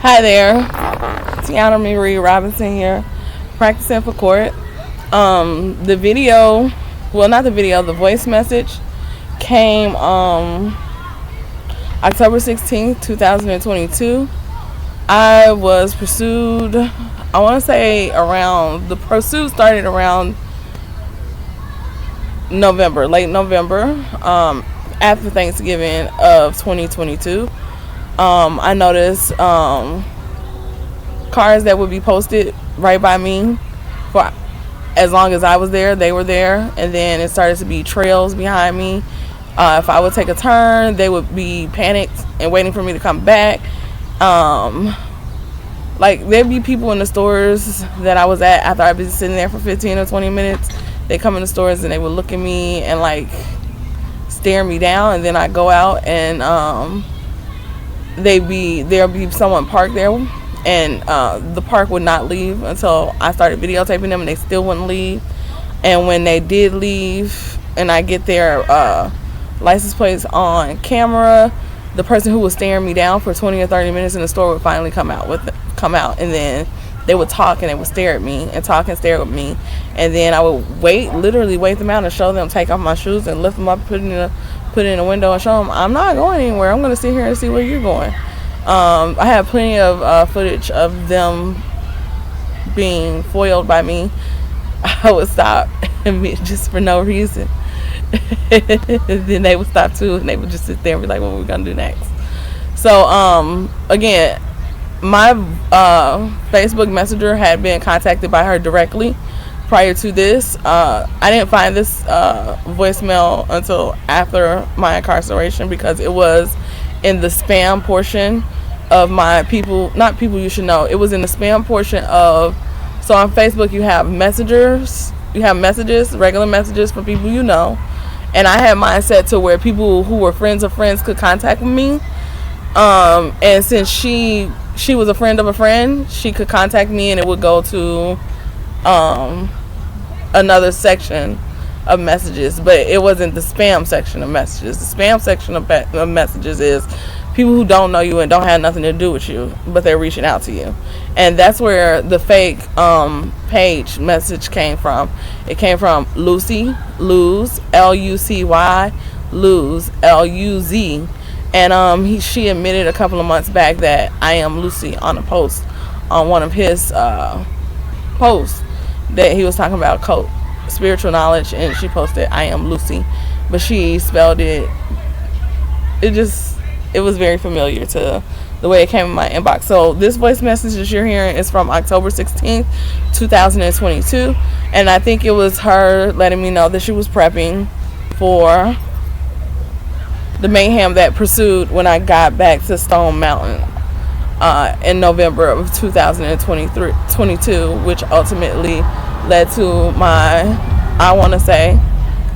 Hi there, Tiana Marie Robinson here, practicing for court. The video, well, not the video, the voice message came October 16th, 2022. I was pursued, I want to say the pursuit started around November, late November, after Thanksgiving of 2022. I noticed cars that would be posted right by me for as long as I was there, they were there, and then it started to be trails behind me. If I would take a turn, they would be panicked and waiting for me to come back. Like, there'd be people in the stores that I was at after I'd been sitting there for 15 or 20 minutes. They come in the stores and they would look at me and like stare me down, and then I'd go out and there'll be someone parked there, and the park would not leave until I started videotaping them, and they still wouldn't leave. And when they did leave and I get their license plates on camera, the person who was staring me down for 20 or 30 minutes in the store would finally come out, and then they would talk and they would stare at me and talk and stare at me, and then I would literally wait them out and show them, take off my shoes and lift them up, put it in the window and show them I'm not going anywhere. I'm going to sit here and see where you're going. I have plenty of footage of them being foiled by me. I would stop just for no reason. Then they would stop too, and they would just sit there and be like, what are we going to do next? So, again, my Facebook Messenger had been contacted by her directly prior to this. I didn't find this voicemail until after my incarceration, because it was in the spam portion of my not people you should know. It was in the spam portion of, so on Facebook you have messages, regular messages from people you know, and I had mine set to where people who were friends of friends could contact me. And since she was a friend of a friend, she could contact me and it would go to another section of messages, but it wasn't the spam section of messages. The spam section of messages is people who don't know you and don't have nothing to do with you, but they're reaching out to you. And that's where the fake page message came from. It came from Lucy, Luz, Lucy, Luz, Luz. And she admitted a couple of months back that I am Lucy on a post, on one of his posts, that he was talking about spiritual knowledge, and she posted I am Lucy, but she spelled it. It was very familiar to the way it came in my inbox. So this voice message that you're hearing is from October 16th, 2022, and I think it was her letting me know that she was prepping for the mayhem that pursued when I got back to Stone Mountain in November of 2022, which ultimately led to my, I want to say,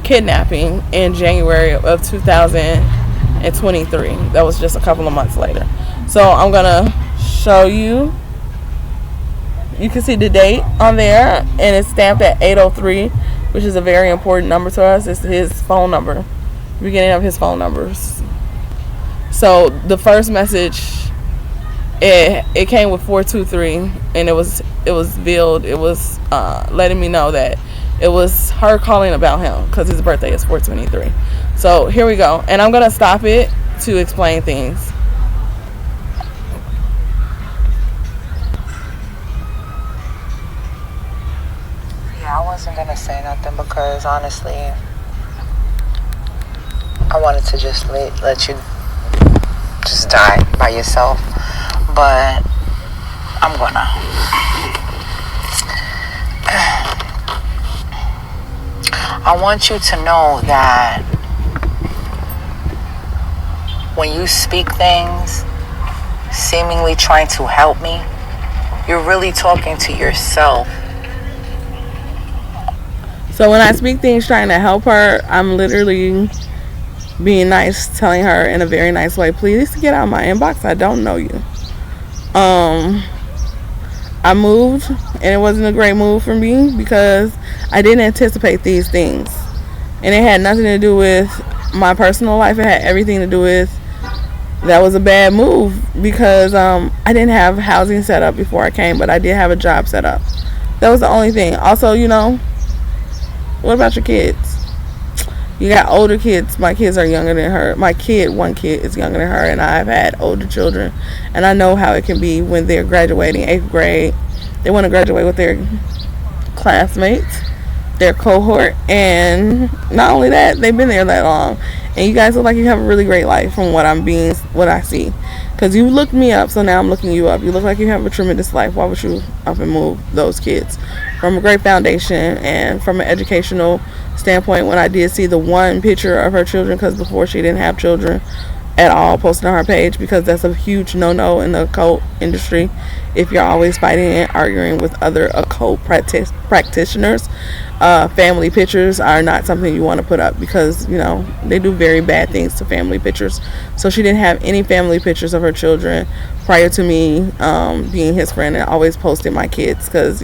kidnapping in January of 2023. That was just a couple of months later. So I'm going to show you. You can see the date on there, and it's stamped at 803, which is a very important number to us. It's his phone number, beginning of his phone numbers. So the first message, it came with 423, and it was veiled. It was letting me know that it was her calling about him because his birthday is 423. So here we go, and I'm gonna stop it to explain things. Yeah, I wasn't gonna say nothing because honestly, I wanted to just let you just die by yourself, but I'm gonna. I want you to know that when you speak things, seemingly trying to help me, you're really talking to yourself. So when I speak things trying to help her, I'm literally being nice, telling her in a very nice way, please get out of my inbox, I don't know you. I moved, and it wasn't a great move for me because I didn't anticipate these things, and it had nothing to do with my personal life. It had everything to do with That was a bad move because I didn't have housing set up before I came, but I did have a job set up. That was the only thing. Also, what about your kids? You got older kids. My kids are younger than her. One kid is younger than her, and I've had older children, and I know how it can be when they're graduating 8th grade. They want to graduate with their classmates, their cohort, and not only that, they've been there that long. And you guys look like you have a really great life from what I see. Because you looked me up, so now I'm looking you up. You look like you have a tremendous life. Why would you up and move those kids? From a great foundation and from an educational standpoint, when I did see the one picture of her children, because before she didn't have children at all posted on her page, because that's a huge no-no in the occult industry. If you're always fighting and arguing with other occult practitioners, family pictures are not something you want to put up, because they do very bad things to family pictures. So she didn't have any family pictures of her children prior to me being his friend, and always posted my kids, because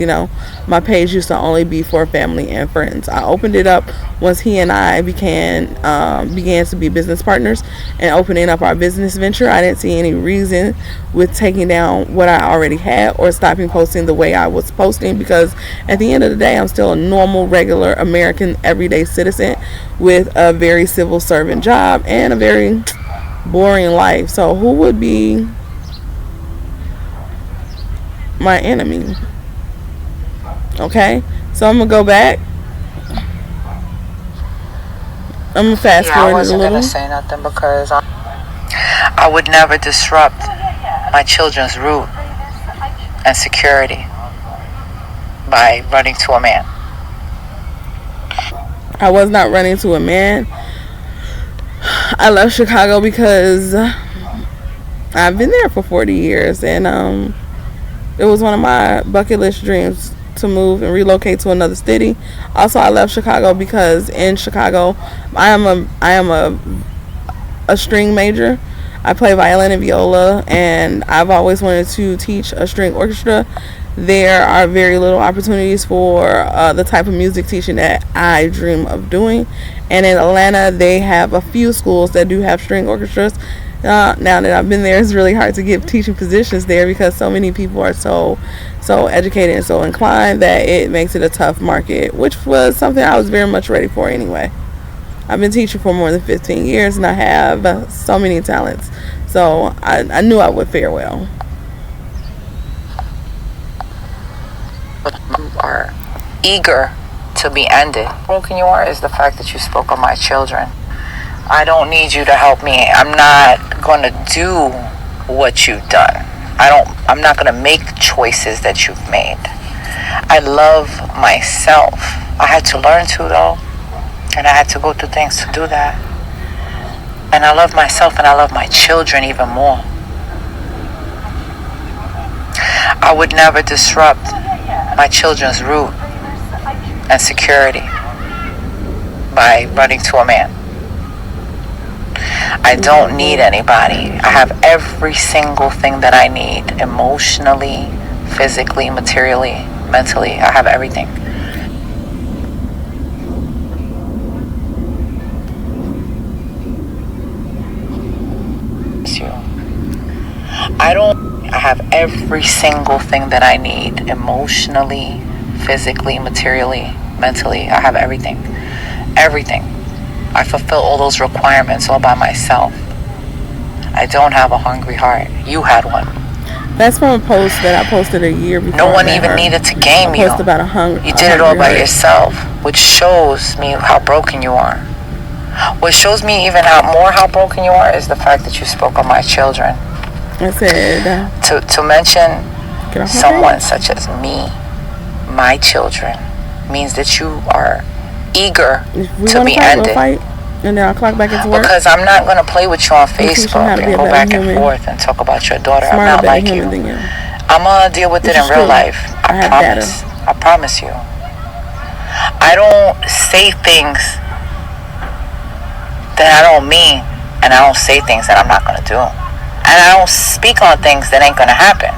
my page used to only be for family and friends. I opened it up once he and I began to be business partners and opening up our business venture. I didn't see any reason with taking down what I already had or stopping posting the way I was posting, because at the end of the day, I'm still a normal, regular American, everyday citizen with a very civil servant job and a very boring life. So who would be my enemy? Okay, so I'm gonna go back. I'm gonna fast forward a little. I wasn't gonna say nothing because I would never disrupt my children's root and security by running to a man. I was not running to a man. I left Chicago because I've been there for 40 years, and it was one of my bucket list dreams to move and relocate to another city. Also, I left Chicago because in Chicago, I am a string major. I play violin and viola, and I've always wanted to teach a string orchestra. There are very little opportunities for the type of music teaching that I dream of doing. And in Atlanta, they have a few schools that do have string orchestras. Now that I've been there, it's really hard to get teaching positions there because so many people are so educated and so inclined that it makes it a tough market, which was something I was very much ready for anyway. I've been teaching for more than 15 years, and I have so many talents. So I knew I would fare well. You are eager to be ended. Broken you are is the fact that you spoke of my children. I don't need you to help me. I'm not going to do what you've done. I'm not going to make choices that you've made. I love myself. I had to learn to, though. And I had to go through things to do that. And I love myself, and I love my children even more. I would never disrupt my children's root and security by running to a man. I don't need anybody. I have every single thing that I need, emotionally, physically, materially, mentally. I have everything. I have every single thing that I need, emotionally, physically, materially, mentally. I have everything. Everything. I fulfill all those requirements all by myself. I don't have a hungry heart. You had one. That's from a post that I posted a year before. No one even needed to game you. About you did it all by yourself, which shows me how broken you are. What shows me even how broken you are is the fact that you spoke of my children. I said to mention someone such as me, my children, means that you are eager to be ended. And then I'll clock back into work. Because I'm not going to play with you on Facebook and go back and forth and talk about your daughter. I'm not like you. I'm going to deal with it in real life. I promise. I promise you. I don't say things that I don't mean, and I don't say things that I'm not going to do. And I don't speak on things that ain't going to happen.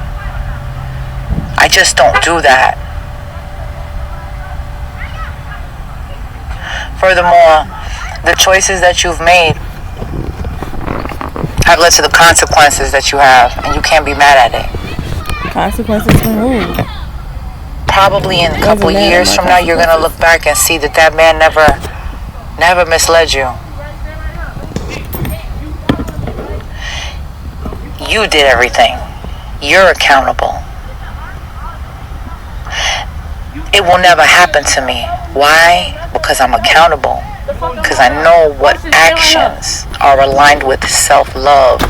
I just don't do that. Furthermore, the choices that you've made have led to the consequences that you have, and you can't be mad at it. Consequences from who? Probably in a couple years from now, you're gonna look back and see that that man never misled you. You did everything. You're accountable. It will never happen to me. Why? Because I'm accountable. Because I know what actions are aligned with self-love.